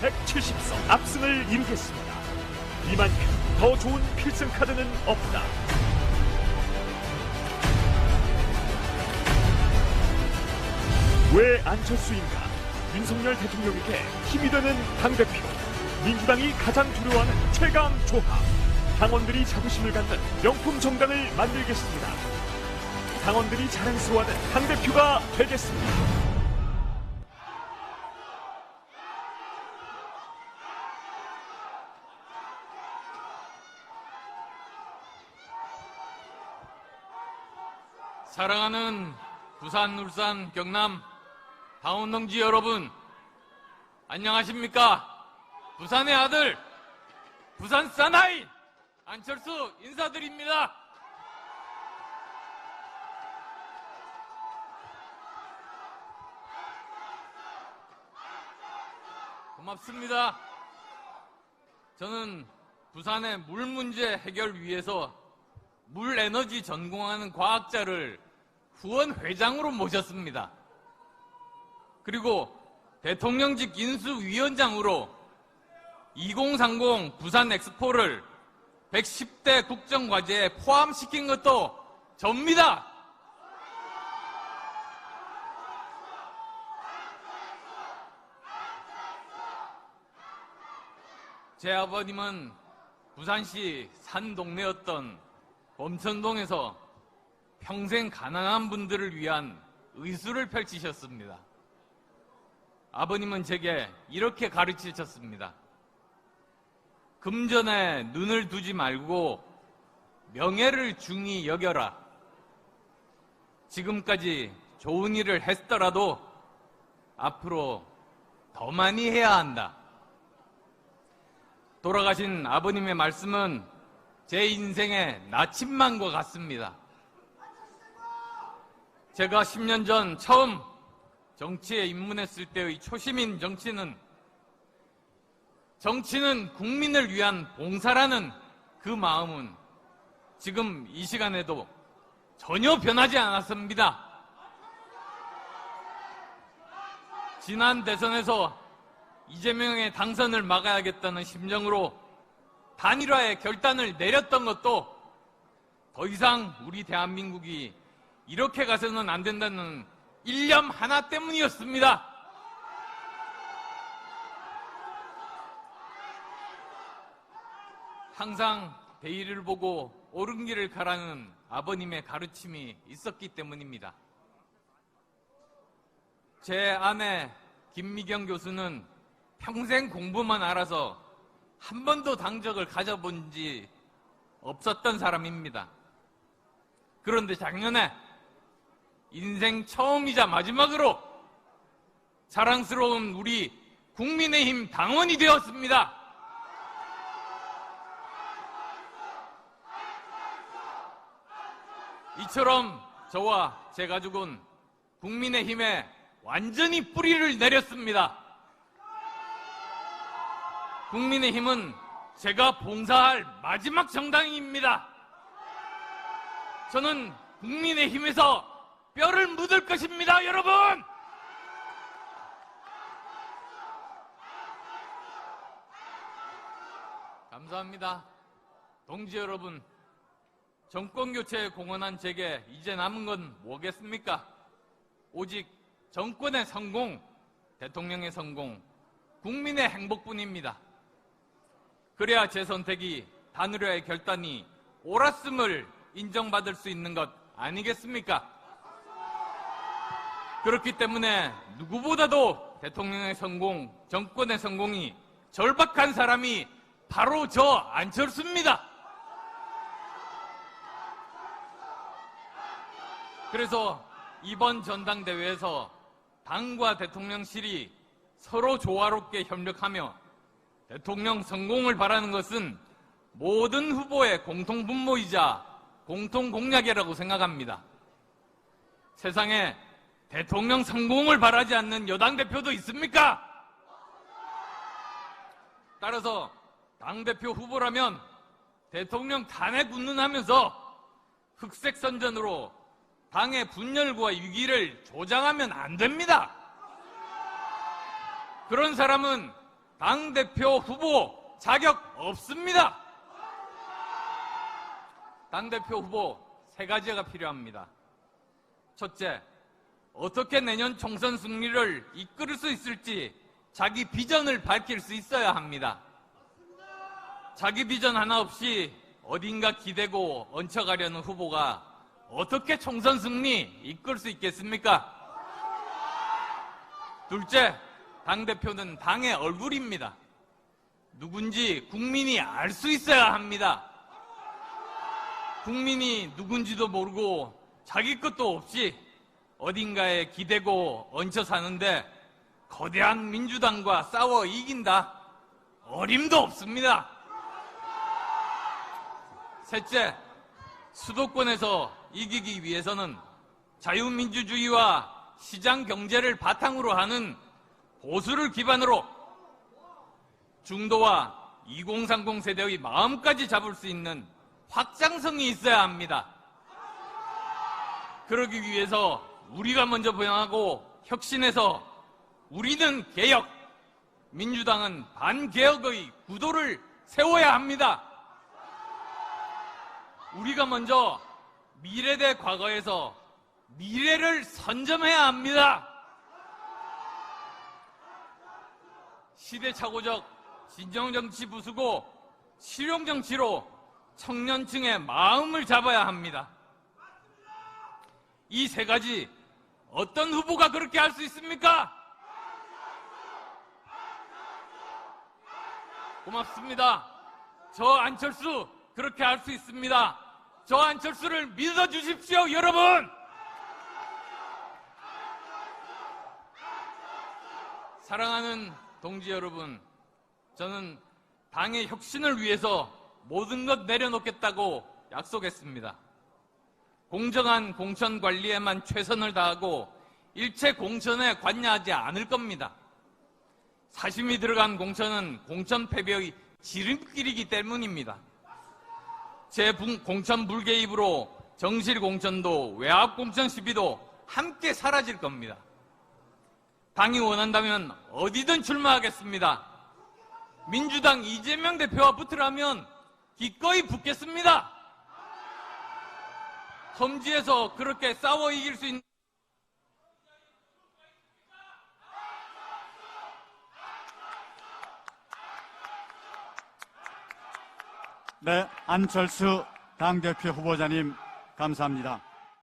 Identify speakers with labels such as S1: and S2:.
S1: 170석 압승을 이루겠습니다. 이만큼 더 좋은 필승 카드는 없다. 왜 안철수인가? 윤석열 대통령에게 힘이 되는 당대표, 민주당이 가장 두려워하는 최강 조합, 당원들이 자부심을 갖는 명품 정당을 만들겠습니다. 당원들이 자랑스러워하는 당대표가 되겠습니다.
S2: 사랑하는 부산, 울산, 경남 당원 동지 여러분, 안녕하십니까? 부산의 아들, 부산 사나이 안철수 인사드립니다. 고맙습니다. 저는 부산의 물 문제 해결 위해서 물 에너지 전공하는 과학자를 후원 회장으로 모셨습니다. 그리고 대통령직 인수위원장으로 2030 부산 엑스포를 110대 국정과제에 포함시킨 것도 접니다. 제 아버님은 부산시 산 동네였던 범천동에서 평생 가난한 분들을 위한 의술을 펼치셨습니다. 아버님은 제게 이렇게 가르치셨습니다. 금전에 눈을 두지 말고 명예를 중히 여겨라. 지금까지 좋은 일을 했더라도 앞으로 더 많이 해야 한다. 돌아가신 아버님의 말씀은 제 인생의 나침반과 같습니다. 제가 10년 전 처음 정치에 입문했을 때의 초심인 정치는 국민을 위한 봉사라는 그 마음은 지금 이 시간에도 전혀 변하지 않았습니다. 지난 대선에서 이재명의 당선을 막아야겠다는 심정으로 단일화의 결단을 내렸던 것도 더 이상 우리 대한민국이 이렇게 가서는 안 된다는 일념 하나 때문이었습니다. 항상 대의를 보고 옳은 길을 가라는 아버님의 가르침이 있었기 때문입니다. 제 아내 김미경 교수는 평생 공부만 알아서 한 번도 당적을 가져본 지 없었던 사람입니다. 그런데 작년에 인생 처음이자 마지막으로 자랑스러운 우리 국민의힘 당원이 되었습니다. 이처럼 저와 제 가족은 국민의힘에 완전히 뿌리를 내렸습니다. 국민의힘은 제가 봉사할 마지막 정당입니다. 저는 국민의힘에서 뼈를 묻을 것입니다, 여러분! 감사합니다. 동지 여러분, 정권교체에 공헌한 제게 이제 남은 건 뭐겠습니까? 오직 정권의 성공, 대통령의 성공, 국민의 행복뿐입니다. 그래야 제 선택이 단일화의 결단이 옳았음을 인정받을 수 있는 것 아니겠습니까? 그렇기 때문에 누구보다도 대통령의 성공, 정권의 성공이 절박한 사람이 바로 저 안철수입니다. 그래서 이번 전당대회에서 당과 대통령실이 서로 조화롭게 협력하며 대통령 성공을 바라는 것은 모든 후보의 공통분모이자 공통공약이라고 생각합니다. 세상에 대통령 성공을 바라지 않는 여당 대표도 있습니까? 따라서 당대표 후보라면 대통령 탄핵 운운하면서 흑색 선전으로 당의 분열과 위기를 조장하면 안 됩니다. 그런 사람은 당대표 후보 자격 없습니다. 당대표 후보 세 가지가 필요합니다. 첫째, 어떻게 내년 총선 승리를 이끌 수 있을지 자기 비전을 밝힐 수 있어야 합니다. 자기 비전 하나 없이 어딘가 기대고 얹혀가려는 후보가 어떻게 총선 승리 이끌 수 있겠습니까? 둘째, 당대표는 당의 얼굴입니다. 누군지 국민이 알 수 있어야 합니다. 국민이 누군지도 모르고 자기 것도 없이 어딘가에 기대고 얹혀 사는데 거대한 민주당과 싸워 이긴다? 어림도 없습니다. 셋째, 수도권에서 이기기 위해서는 자유민주주의와 시장 경제를 바탕으로 하는 보수를 기반으로 중도와 2030 세대의 마음까지 잡을 수 있는 확장성이 있어야 합니다. 그러기 위해서 우리가 먼저 부양하고 혁신해서 우리는 개혁, 민주당은 반개혁의 구도를 세워야 합니다. 우리가 먼저 미래 대 과거에서 미래를 선점해야 합니다. 시대착오적 진정정치 부수고 실용정치로 청년층의 마음을 잡아야 합니다. 이 세 가지 어떤 후보가 그렇게 할 수 있습니까? 고맙습니다. 저 안철수 그렇게 할 수 있습니다. 저 안철수를 믿어주십시오, 여러분! 사랑하는 동지 여러분, 저는 당의 혁신을 위해서 모든 것 내려놓겠다고 약속했습니다. 공정한 공천 관리에만 최선을 다하고 일체 공천에 관여하지 않을 겁니다. 사심이 들어간 공천은 공천 패배의 지름길이기 때문입니다. 제 공천 불개입으로 정실 공천도 외압 공천 시비도 함께 사라질 겁니다. 당이 원한다면 어디든 출마하겠습니다. 민주당 이재명 대표와 붙으라면 기꺼이 붙겠습니다. 험지에서 그렇게 싸워 이길 수 있는
S3: 네, 안철수 당대표 후보자님 감사합니다.